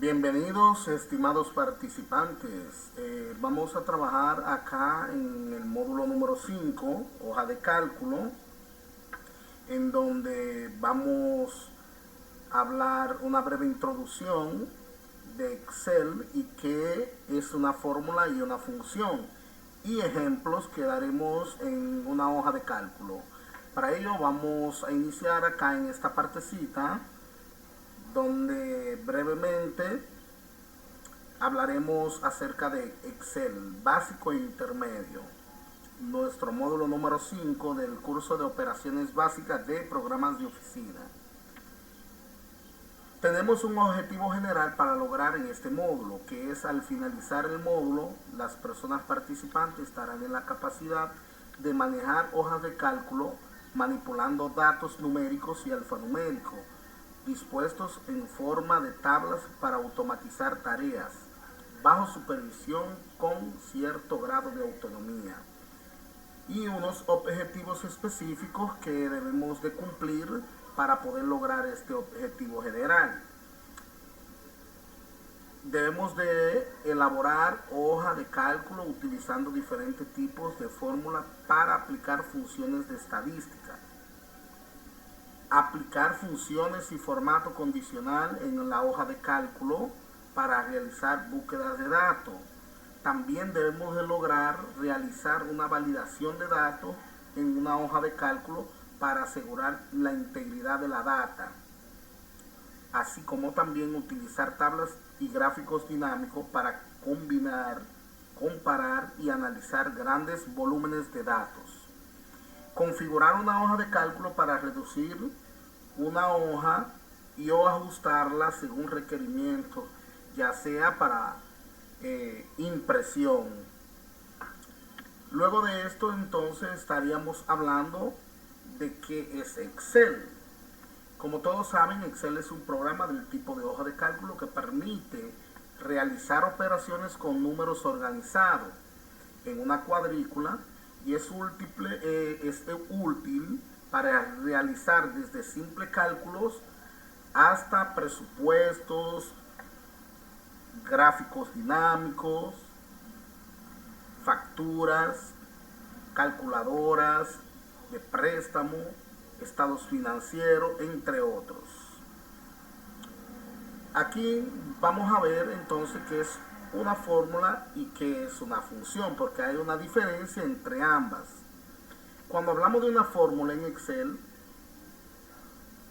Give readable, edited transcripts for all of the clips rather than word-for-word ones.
Bienvenidos, estimados participantes. Vamos a trabajar acá en el módulo número 5, hoja de cálculo, en donde vamos a hablar una breve introducción de Excel y qué es una fórmula y una función, y ejemplos que daremos en una hoja de cálculo. Para ello vamos a iniciar acá en esta partecita donde brevemente hablaremos acerca de Excel básico e intermedio, nuestro módulo número 5 del curso de operaciones básicas de programas de oficina. Tenemos un objetivo general para lograr en este módulo, que es al finalizar el módulo, las personas participantes estarán en la capacidad de manejar hojas de cálculo manipulando datos numéricos y alfanuméricos, dispuestos en forma de tablas para automatizar tareas, bajo supervisión con cierto grado de autonomía, y unos objetivos específicos que debemos de cumplir para poder lograr este objetivo general. Debemos de elaborar hoja de cálculo utilizando diferentes tipos de fórmulas para aplicar funciones de estadística, aplicar funciones y formato condicional en la hoja de cálculo para realizar búsquedas de datos. También debemos de lograr realizar una validación de datos en una hoja de cálculo para asegurar la integridad de la data, así como también utilizar tablas y gráficos dinámicos para combinar, comparar y analizar grandes volúmenes de datos. Configurar una hoja de cálculo para reducir una hoja y o ajustarla según requerimientos, ya sea para impresión. Luego de esto, entonces, estaríamos hablando de qué es Excel. Como todos saben, Excel es un programa del tipo de hoja de cálculo que permite realizar operaciones con números organizados en una cuadrícula y es útil para realizar desde simples cálculos hasta presupuestos, gráficos dinámicos, facturas, calculadoras de préstamo, estados financieros, entre otros. Aquí vamos a ver entonces qué es una fórmula y qué es una función, porque hay una diferencia entre ambas. Cuando hablamos de una fórmula en Excel,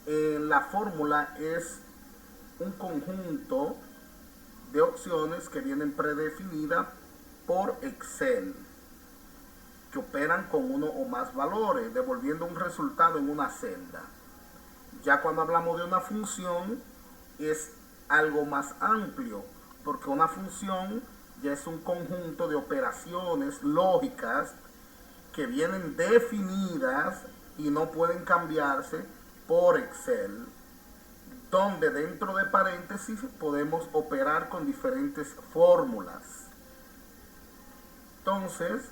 la fórmula es un conjunto de opciones que vienen predefinidas por Excel, que operan con uno o más valores, devolviendo un resultado en una celda. Ya cuando hablamos de una función, es algo más amplio, porque una función ya es un conjunto de operaciones lógicas que vienen definidas y no pueden cambiarse por Excel, donde dentro de paréntesis podemos operar con diferentes fórmulas. Entonces,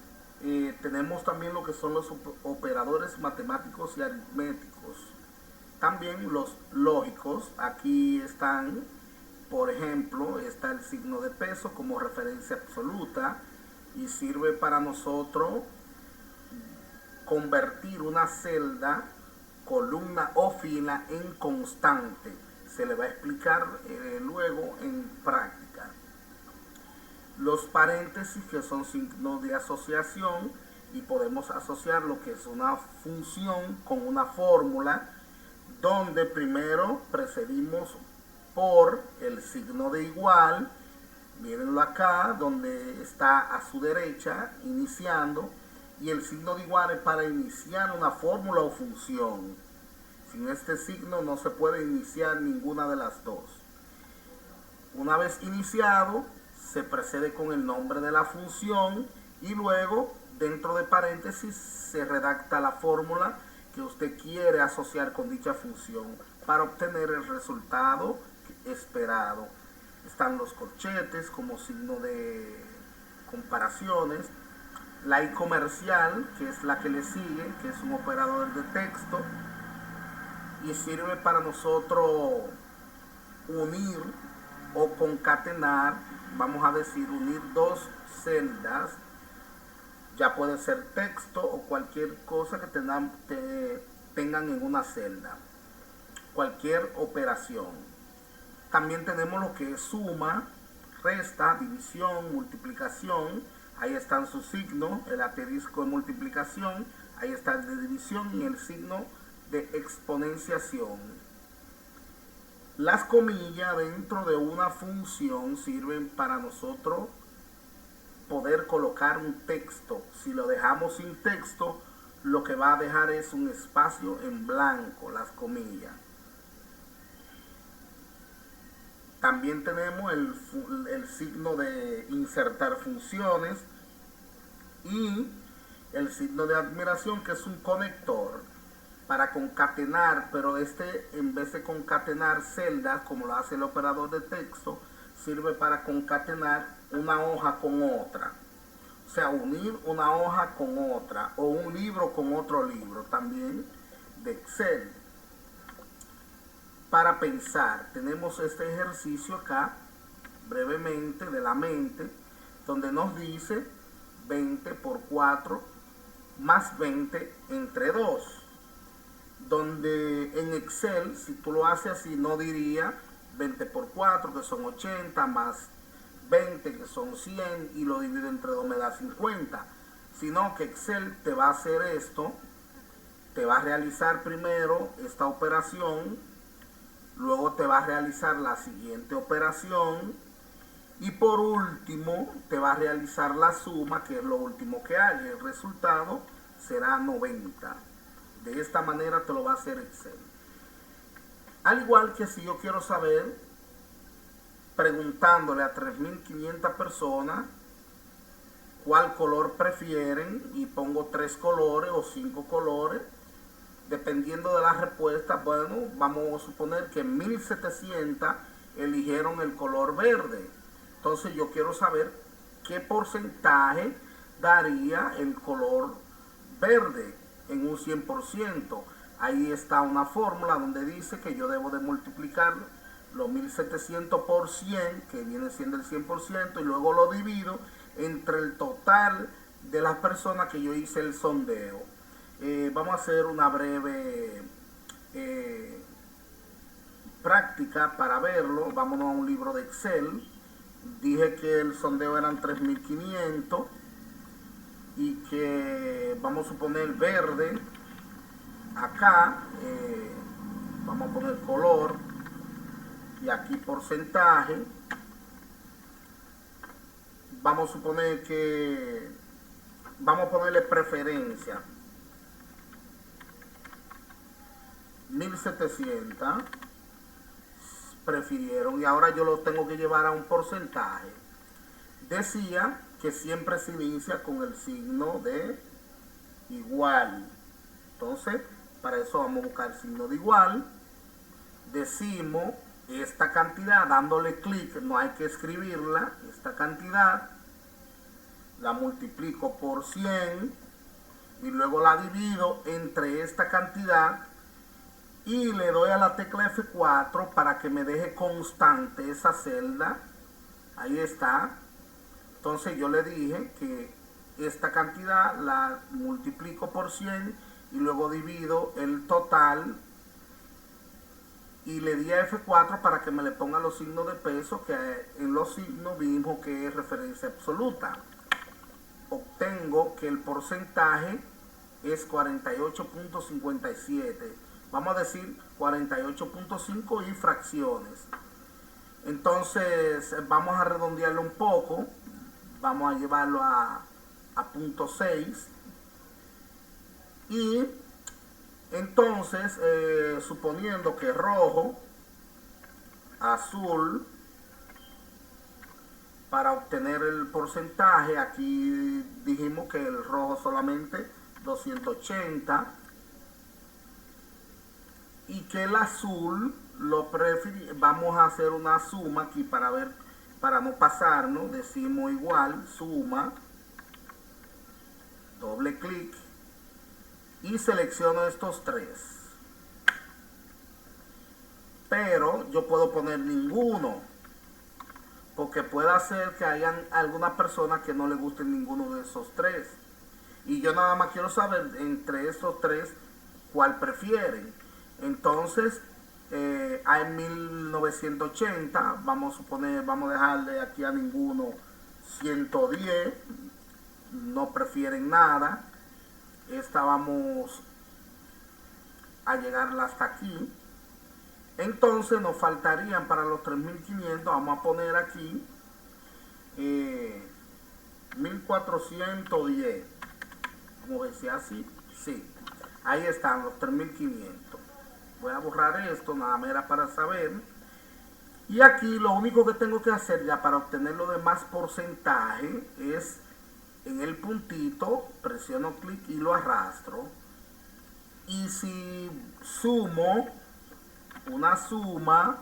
tenemos también lo que son los operadores matemáticos y aritméticos. También los lógicos. Aquí están, por ejemplo, está el signo de peso como referencia absoluta y sirve para nosotros convertir una celda, columna o fila en constante. Se le va a explicar luego en práctica. Los paréntesis, que son signos de asociación, y podemos asociar lo que es una función con una fórmula, donde primero precedimos por el signo de igual. Mírenlo acá, donde está a su derecha, iniciando, y el signo de igual es para iniciar una fórmula o función. Sin este signo no se puede iniciar ninguna de las dos. Una vez iniciado, se precede con el nombre de la función y luego, dentro de paréntesis, se redacta la fórmula que usted quiere asociar con dicha función para obtener el resultado esperado. Están los corchetes como signo de comparaciones, la I comercial, que es la que le sigue, que es un operador de texto, y sirve para nosotros unir o concatenar, vamos a decir, unir dos celdas, ya puede ser texto o cualquier cosa que tengan en una celda, cualquier operación. También tenemos lo que es suma, resta, división, multiplicación. Ahí están sus signos, el asterisco de multiplicación, ahí está el de división y el signo de exponenciación. Las comillas dentro de una función sirven para nosotros poder colocar un texto. Si lo dejamos sin texto, lo que va a dejar es un espacio en blanco, las comillas. También tenemos el signo de insertar funciones y el signo de admiración, que es un conector para concatenar, pero en vez de concatenar celdas como lo hace el operador de texto, sirve para concatenar una hoja con otra. O sea, unir una hoja con otra o un libro con otro libro también de Excel. Para pensar, tenemos este ejercicio acá, brevemente, de la mente, donde nos dice 20 por 4 más 20 entre 2. Donde en Excel, si tú lo haces así, no diría 20 por 4, que son 80, más 20, que son 100, y lo divido entre 2 me da 50. Sino que Excel te va a hacer esto, te va a realizar primero esta operación, luego te va a realizar la siguiente operación y por último te va a realizar la suma, que es lo último que hay. El resultado será 90. De esta manera te lo va a hacer Excel. Al igual que si yo quiero saber, preguntándole a 3.500 personas cuál color prefieren, y pongo 3 colores o 5 colores, dependiendo de la respuesta, bueno, vamos a suponer que 1.700 eligieron el color verde. Entonces yo quiero saber qué porcentaje daría el color verde en un 100%. Ahí está una fórmula donde dice que yo debo de multiplicar los 1.700 por 100, que viene siendo el 100%, y luego lo divido entre el total de las personas que yo hice el sondeo. Vamos a hacer una breve práctica para verlo. Vámonos a un libro de Excel. Dije que el sondeo eran 3.500 y que vamos a suponer verde. Acá vamos a poner color y aquí porcentaje. Vamos a suponer que vamos a ponerle preferencia. 1.700 prefirieron, y ahora yo lo tengo que llevar a un porcentaje. Decía que siempre se inicia con el signo de igual. Entonces, para eso vamos a buscar el signo de igual. Decimos esta cantidad dándole clic, no hay que escribirla. Esta cantidad la multiplico por 100 y luego la divido entre esta cantidad y le doy a la tecla F4 para que me deje constante esa celda. Ahí está. Entonces yo le dije que esta cantidad la multiplico por 100 y luego divido el total y le di a F4 para que me le ponga los signos de peso, que en los signos vimos que es referencia absoluta. Obtengo que el porcentaje es 48.57. Vamos a decir 48.5 y fracciones. Entonces vamos a redondearlo un poco. Vamos a llevarlo a 0.6. Y entonces, suponiendo que rojo, azul, para obtener el porcentaje, aquí dijimos que el rojo solamente 280 y que el azul lo vamos a hacer una suma aquí para ver, para no pasarnos. Decimos igual, suma, doble clic y selecciono estos tres, pero yo puedo poner ninguno. porque puede ser que hayan algunas personas que no les guste ninguno de esos tres. Y yo nada más quiero saber entre esos tres cuál prefieren. Entonces, en 1980, vamos a suponer, vamos a dejarle aquí a ninguno 110, no prefieren nada. Esta vamos a llegar hasta aquí. Entonces nos faltarían para los 3500, vamos a poner aquí 1410. Como decía así, sí. Ahí están los 3500. Voy a borrar esto, nada más era para saber. Y aquí lo único que tengo que hacer ya para obtener lo demás porcentaje es en el puntito, presiono clic y lo arrastro. Y si sumo una suma,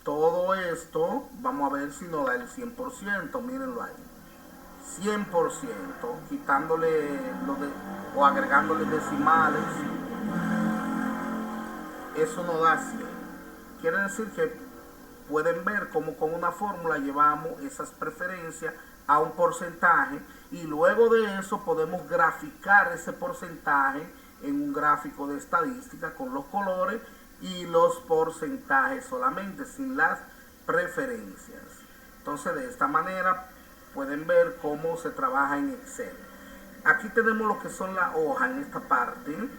todo esto, vamos a ver si nos da el 100%, mírenlo ahí. 100%, quitándole o agregándole decimales, eso nos da 100. Quiere decir que pueden ver cómo con una fórmula llevamos esas preferencias a un porcentaje y luego de eso podemos graficar ese porcentaje en un gráfico de estadística con los colores y los porcentajes solamente, sin las preferencias. Entonces de esta manera pueden ver cómo se trabaja en Excel. Aquí tenemos lo que son las hojas en esta parte.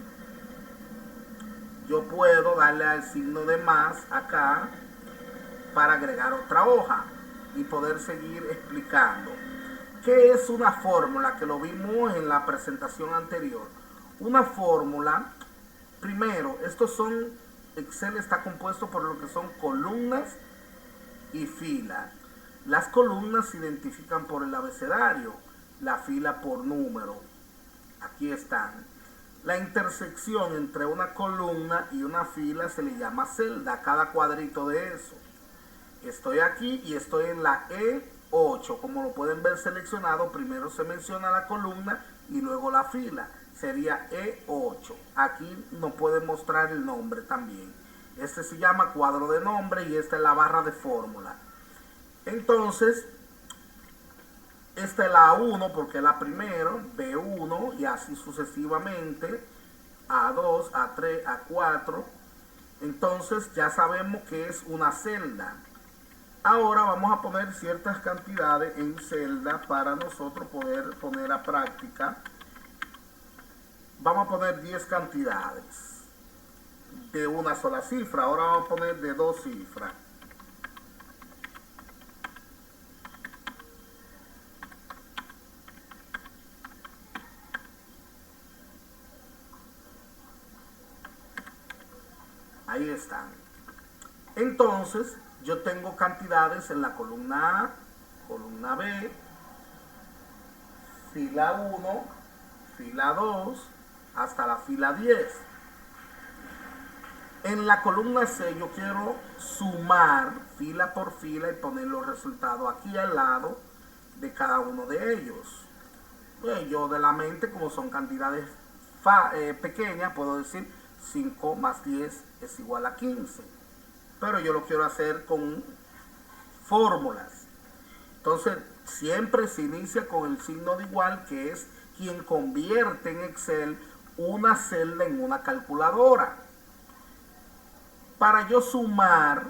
Yo puedo darle al signo de más acá para agregar otra hoja y poder seguir explicando. ¿Qué es una fórmula? Que lo vimos en la presentación anterior. Una fórmula, primero, Excel está compuesto por lo que son columnas y filas. Las columnas se identifican por el abecedario, la fila por número. Aquí están. La intersección entre una columna y una fila se le llama celda, cada cuadrito de eso. Estoy aquí y estoy en la E8, como lo pueden ver seleccionado, primero se menciona la columna y luego la fila, sería E8. Aquí nos puede mostrar el nombre también. Este se llama cuadro de nombre y esta es la barra de fórmula. Entonces, esta es la A1 porque es la primero, B1 y así sucesivamente, A2, A3, A4. Entonces ya sabemos que es una celda. Ahora vamos a poner ciertas cantidades en celda para nosotros poder poner a práctica. Vamos a poner 10 cantidades de una sola cifra. Ahora vamos a poner de 2 cifras. Ahí están. Entonces, yo tengo cantidades en la columna A, columna B, fila 1, fila 2, hasta la fila 10. En la columna C yo quiero sumar fila por fila y poner los resultados aquí al lado de cada uno de ellos. Pues yo de la mente, como son cantidades pequeñas, puedo decir 5 más 10 es igual a 15. Pero yo lo quiero hacer con fórmulas. Entonces, siempre se inicia con el signo de igual, que es quien convierte en Excel una celda en una calculadora. Para yo sumar,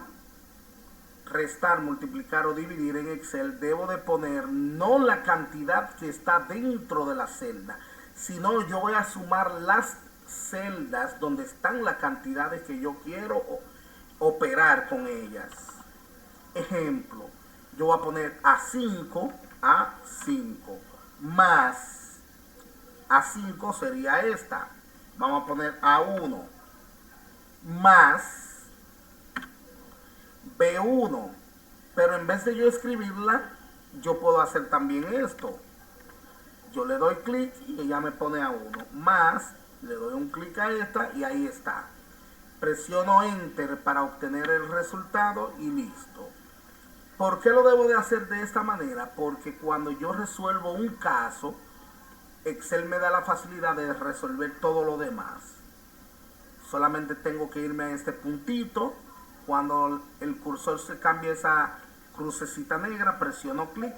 restar, multiplicar o dividir en Excel, debo de poner no la cantidad que está dentro de la celda, sino yo voy a sumar las celdas donde están las cantidades que yo quiero operar con ellas. Ejemplo, yo voy a poner A5 más A5 sería esta. Vamos a poner A1 más B1, pero en vez de yo escribirla, yo puedo hacer también esto. Yo le doy clic y ella me pone A1 más, le doy un clic a esta y ahí está. Presiono Enter para obtener el resultado y listo. ¿Por qué lo debo de hacer de esta manera? Porque cuando yo resuelvo un caso, Excel me da la facilidad de resolver todo lo demás. Solamente tengo que irme a este puntito. Cuando el cursor se cambie esa crucecita negra, presiono clic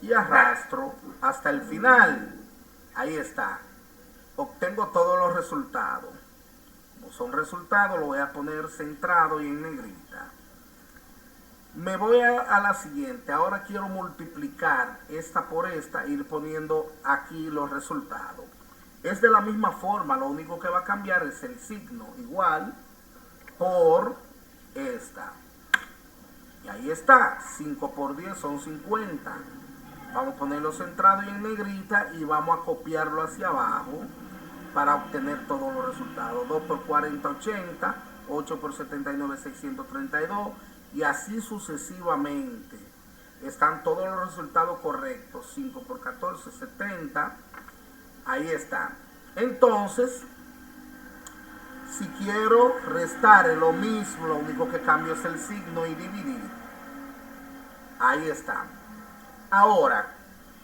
y arrastro hasta el final. Ahí está. Obtengo todos los resultados. Como son resultados, lo voy a poner centrado y en negrita. Me voy a la siguiente. Ahora quiero multiplicar esta por esta, ir poniendo aquí los resultados. Es de la misma forma, lo único que va a cambiar es el signo. Igual por esta. Y ahí está. 5 por 10 son 50. Vamos a ponerlo centrado y en negrita y vamos a copiarlo hacia abajo para obtener todos los resultados. 2 por 40, 80. 8 por 79, 632. Y así sucesivamente. Están todos los resultados correctos. 5 por 14, 70. Ahí está. Entonces, si quiero restar es lo mismo, lo único que cambio es el signo y dividir. Ahí está. Ahora,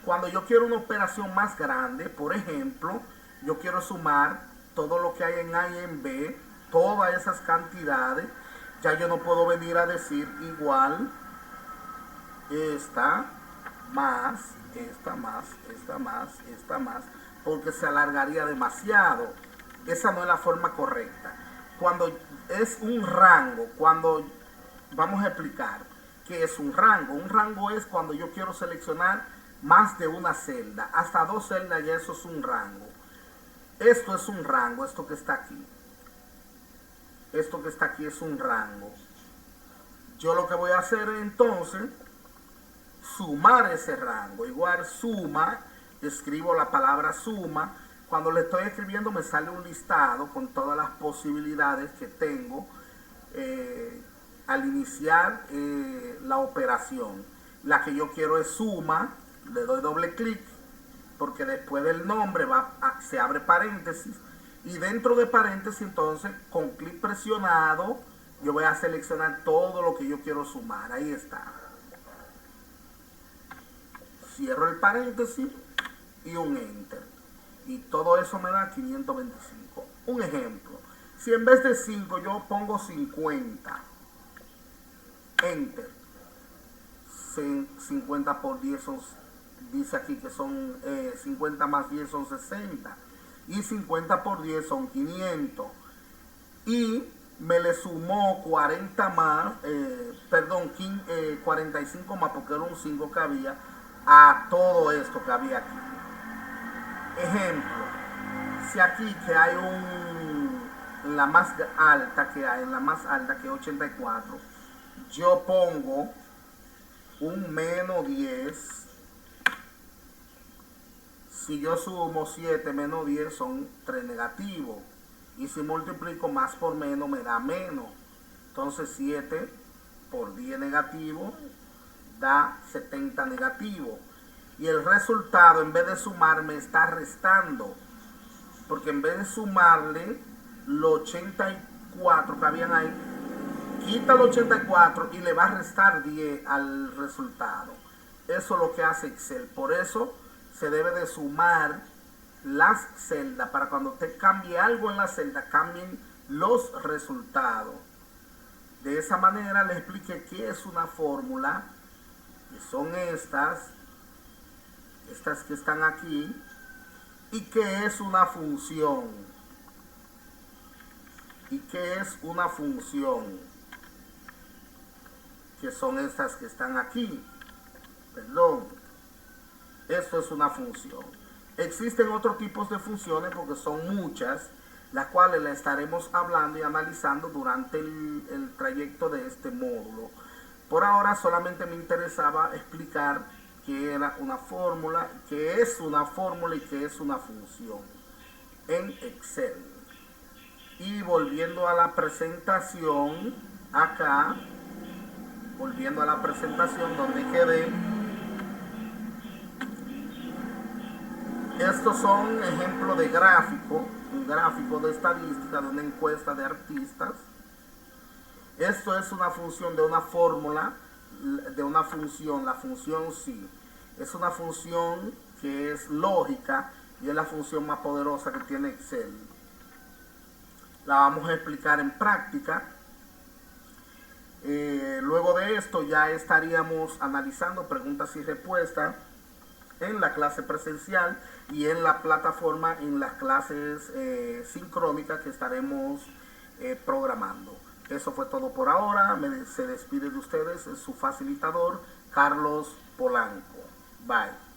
cuando yo quiero una operación más grande, por ejemplo, yo quiero sumar todo lo que hay en A y en B, todas esas cantidades, ya yo no puedo venir a decir igual esta más, esta más, esta más, esta más, porque se alargaría demasiado. Esa no es la forma correcta. Cuando es un rango, cuando vamos a explicar qué es un rango. Un rango es cuando yo quiero seleccionar más de una celda. Hasta 2 celdas ya eso es un rango. Esto es un rango, esto que está aquí. Esto que está aquí es un rango. Yo lo que voy a hacer entonces, sumar ese rango. Igual suma, escribo la palabra suma. Cuando le estoy escribiendo me sale un listado con todas las posibilidades que tengo al iniciar la operación. La que yo quiero es suma, le doy doble clic porque después del nombre se abre paréntesis y dentro de paréntesis entonces con clic presionado yo voy a seleccionar todo lo que yo quiero sumar. Ahí está. Cierro el paréntesis y un enter. Y todo eso me da 525. Un ejemplo. Si en vez de 5 yo pongo 50. Enter. 50 por 10 son, dice aquí que son 50 más 10 son 60. Y 50 por 10 son 500. Y me le sumó 40 más, 45 más porque era un 5 que había a todo esto que había aquí. Ejemplo, si aquí que hay la más alta que hay, la más alta que es 84, yo pongo un menos 10. Si yo sumo 7 menos 10 son 3 negativos. Y si multiplico más por menos me da menos. Entonces 7 por 10 negativo da 70 negativo. Y el resultado en vez de sumar me está restando. Porque en vez de sumarle los 84 que habían ahí, quita los 84 y le va a restar 10 al resultado. Eso es lo que hace Excel. Por eso se debe de sumar las celdas para cuando usted cambie algo en la celda, cambien los resultados. De esa manera le expliqué qué es una fórmula, que son estas que están aquí, y qué es una función. ¿Y qué es una función? Que son estas que están aquí. Perdón. Esto es una función. Existen otros tipos de funciones porque son muchas, las cuales las estaremos hablando y analizando durante el trayecto de este módulo. Por ahora solamente me interesaba explicar qué era una fórmula, qué es una fórmula y qué es una función en Excel. Y volviendo a la presentación, acá, volviendo a la presentación donde quedé, estos son ejemplos de gráfico, un gráfico de estadística de una encuesta de artistas. Esto es una función de una fórmula, de una función, la función sí. Es una función que es lógica y es la función más poderosa que tiene Excel. la vamos a explicar en práctica. Luego de esto ya estaríamos analizando preguntas y respuestas en la clase presencial y en la plataforma en las clases sincrónicas que estaremos programando. Eso fue todo por ahora. Se despide de ustedes su facilitador, Carlos Polanco. Bye.